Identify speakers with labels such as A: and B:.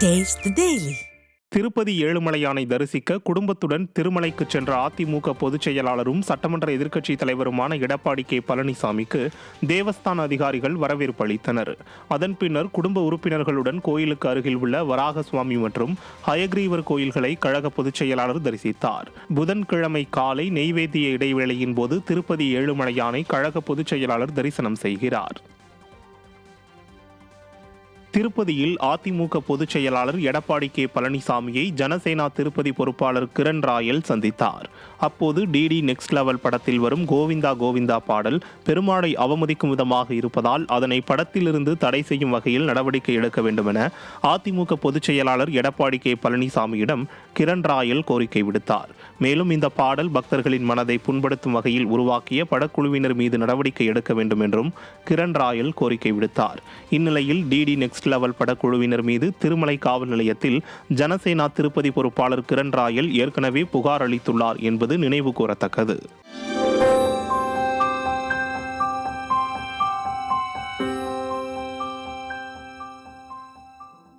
A: Taste the Daily.
B: Tirupati ஏழுமலையானை தரிசிக்க குடும்பத்துடன் திருமலைக்கு சென்ற அதிமுக பொதுச் செயலாளரும் சட்டமன்ற எதிர்க்கட்சித் தலைவருமான எடப்பாடி கே பழனிசாமிக்கு தேவஸ்தான அதிகாரிகள் வரவேற்பு அளித்தனர். அதன் பின்னர் குடும்ப உறுப்பினர்களுடன் கோயிலுக்கு அருகில் உள்ள வராக சுவாமி மற்றும் ஹயக்ரீவர் கோயில்களை கழக பொதுச் செயலாளர் தரிசித்தார். புதன்கிழமை காலை நெய்வேத்திய இடைவேளையின் போது திருப்பதி ஏழுமலையானை கழக பொதுச் செயலாளர் தரிசனம் செய்கிறார். திருப்பதியில் அதிமுக பொதுச் செயலாளர் எடப்பாடி கே பழனிசாமியை ஜனசேனா திருப்பதி பொறுப்பாளர் கிரண் ராயல் சந்தித்தார். அப்போது டிடி நெக்ஸ்ட் லெவல் படத்தில் வரும் கோவிந்தா கோவிந்தா பாடல் பெருமாளை அவமதிக்கும் விதமாக இருப்பதால் அதனை படத்திலிருந்து தடை செய்யும் வகையில் நடவடிக்கை எடுக்க வேண்டும் என அதிமுக பொதுச் செயலாளர் எடப்பாடி கே பழனிசாமியிடம் கிரண் ராயல் கோரிக்கை விடுத்தார். மேலும் இந்த பாடல் பக்தர்களின் மனதை புண்படுத்தும் வகையில் உருவாக்கிய படக்குழுவினர் மீது நடவடிக்கை எடுக்க வேண்டும் என்றும் கிரண் ராயல் கோரிக்கை விடுத்தார். இந்நிலையில் டிடி நெக்ஸ்ட் லெவல் படக்குழுவினர் மீது திருமலை காவல் நிலையத்தில் ஜனசேனா திருப்பதி பொறுப்பாளர் கிரண் ராயல் ஏற்கனவே புகார் அளித்துள்ளார் என்பது நினைவு கூறத்தக்கது.